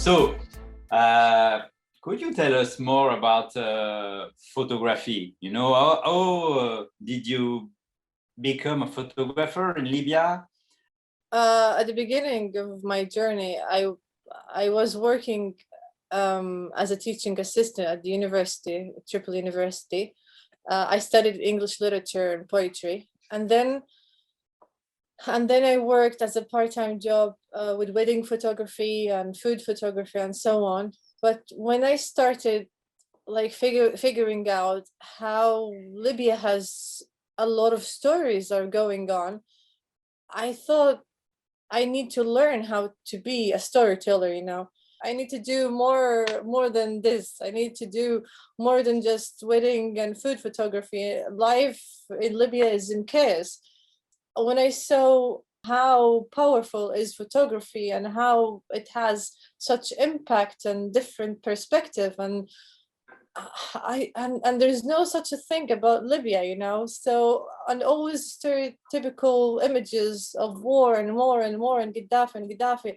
So, uh, could you tell us more about photography? You know, how did you become a photographer in Libya? At the beginning of my journey, I was working as a teaching assistant at the university, Tripoli University. I studied English literature and poetry, and then I worked as a part-time job with wedding photography and food photography and so on. But when I started like figuring out how Libya has a lot of stories are going on, I thought I need to learn how to be a storyteller, you know. I need to do more than this. I need to do more than just wedding and food photography. Life in Libya is in chaos. When I saw how powerful is photography and how it has such impact and different perspective, and there's no such a thing about Libya, you know. So, and always stereotypical images of war and war and war and Gaddafi.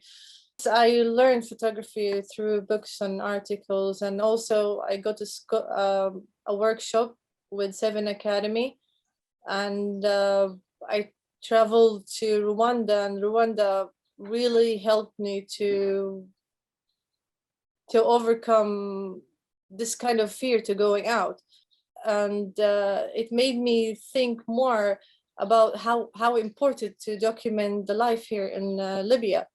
So I learned photography through books and articles, and also I got to a workshop with Seven Academy, and I traveled to Rwanda, and Rwanda really helped me to overcome this kind of fear to going out, and it made me think more about how important to document the life here in Libya.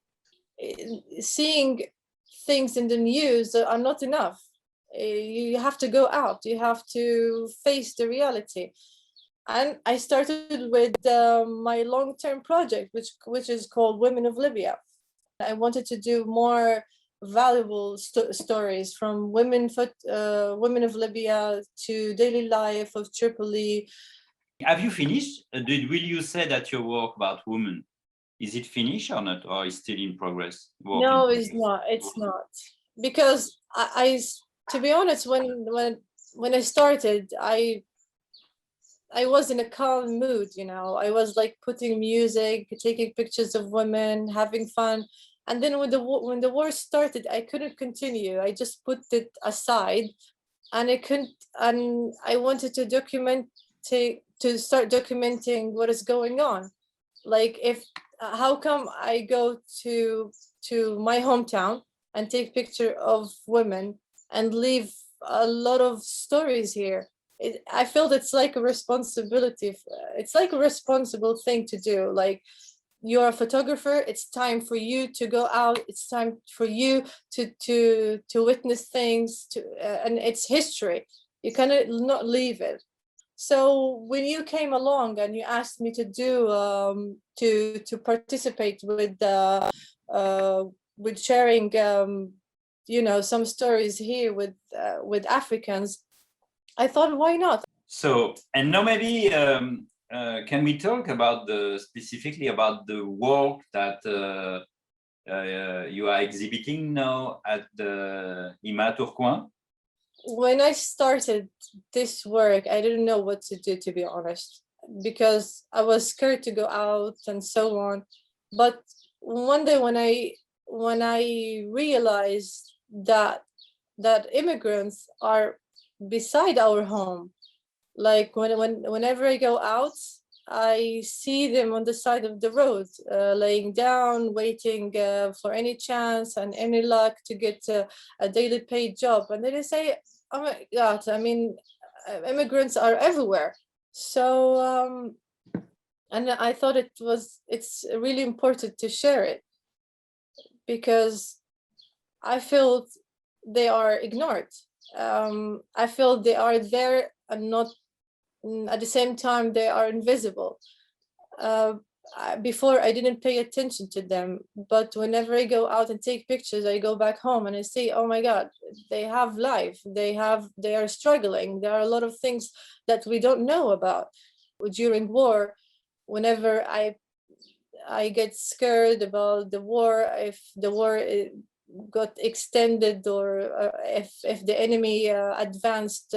Seeing things in the news are not enough. You have to go out, you have to face the reality. And I started with my long-term project, which is called Women of Libya. I wanted to do more valuable stories from women of Libya to daily life of Tripoli. Have you finished? Will you say that your work about women, is it finished or not, or is still in progress? No, it's not. It's not, because I to be honest, when I started, I was in a calm mood, you know. I was like putting music, taking pictures of women, having fun. And then when the war started, I couldn't continue. I just put it aside, and I wanted to start documenting what is going on. Like, if how come I go to my hometown and take picture of women and leave a lot of stories here? I felt it's like a responsibility. It's like a responsible thing to do. Like, you're a photographer, it's time for you to go out, it's time for you to witness things, and it's history. You cannot not leave it. So when you came along and you asked me to do to participate with sharing you know, some stories here with Africans, I thought, why not? So, and now maybe can we talk about specifically about the work that you are exhibiting now at the Tourcoing? When I started this work, I didn't know what to do, to be honest, because I was scared to go out and so on. But one day when I realized that immigrants are beside our home, like whenever I go out, I see them on the side of the road, laying down, waiting for any chance and any luck to get a daily paid job. And then they say, oh my God, I mean, immigrants are everywhere. So, and I thought it's really important to share it, because I feel they are ignored. I feel they are there and not, at the same time, they are invisible. Before, I didn't pay attention to them, but whenever I go out and take pictures, I go back home and I see, oh my God, they have life, they are struggling. There are a lot of things that we don't know about. During war, whenever I get scared about the war, if the war got extended, or if the enemy advanced,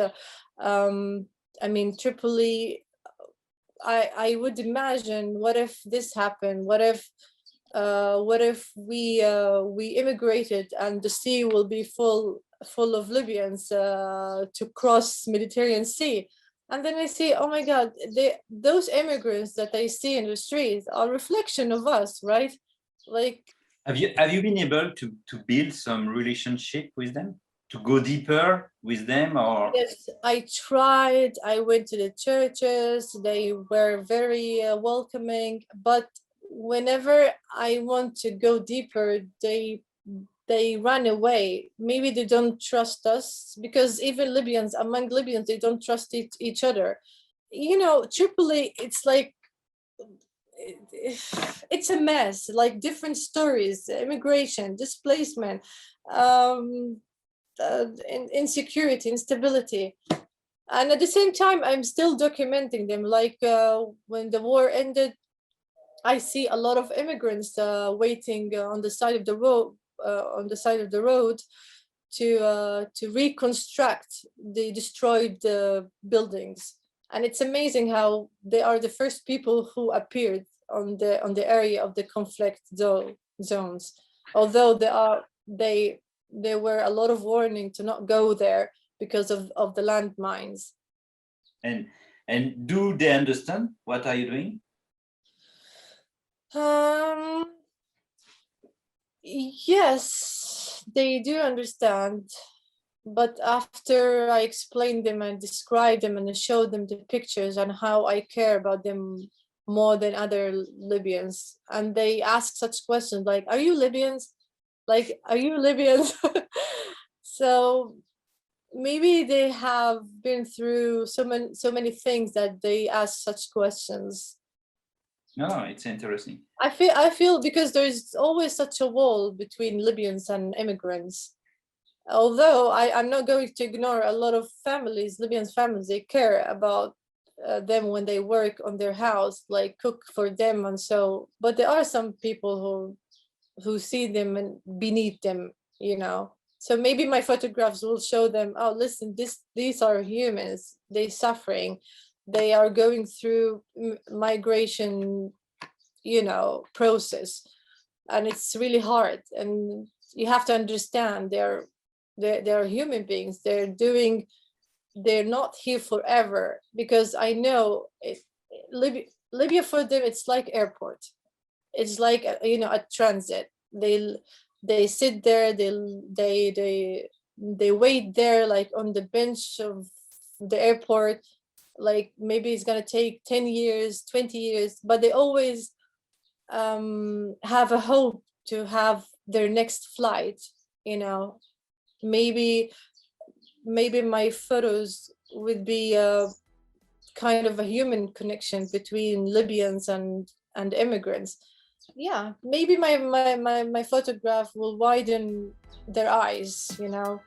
I mean, Tripoli, I would imagine, what if this happened? What if what if we immigrated and the sea will be full of Libyans to cross Mediterranean Sea? And then I see, oh my God, those immigrants that I see in the streets are a reflection of us, right? Like, have you been able to build some relationship with them, to go deeper with them? Or yes, I tried. I went to the churches. They were very welcoming, but whenever I want to go deeper, they run away. Maybe they don't trust us, because even Libyans, among Libyans, they don't trust each other. You know, Tripoli, it's like, it's a mess, like different stories, immigration, displacement, insecurity, instability. And at the same time, I'm still documenting them. Like when the war ended, I see a lot of immigrants waiting on the side of the road, to reconstruct the destroyed buildings. And it's amazing how they are the first people who appeared on the area of the conflict zones. Although there were a lot of warning to not go there because of the landmines. And do they understand what are you doing? Yes, they do understand. But after I explained them and described them and showed them the pictures and how I care about them more than other Libyans, and they ask such questions like, are you Libyans? Like, are you Libyans? So maybe they have been through so many things that they ask such questions. No, it's interesting. I feel because there's always such a wall between Libyans and immigrants. Although I'm not going to ignore a lot of families, Libyan families, they care about them when they work on their house, like cook for them and so. But there are some people who see them and beneath them, you know. So maybe my photographs will show them, oh, listen, these are humans, they're suffering, they are going through migration, you know, process, and it's really hard. And you have to understand they're human beings. They're not here forever, because I know Libya for them, it's like airport. It's like, you know, a transit. They sit there, they wait there, like on the bench of the airport, like maybe it's gonna take 10 years, 20 years, but they always have a hope to have their next flight, you know. Maybe my photos would be a kind of a human connection between Libyans and immigrants. Yeah, maybe my photograph will widen their eyes, you know.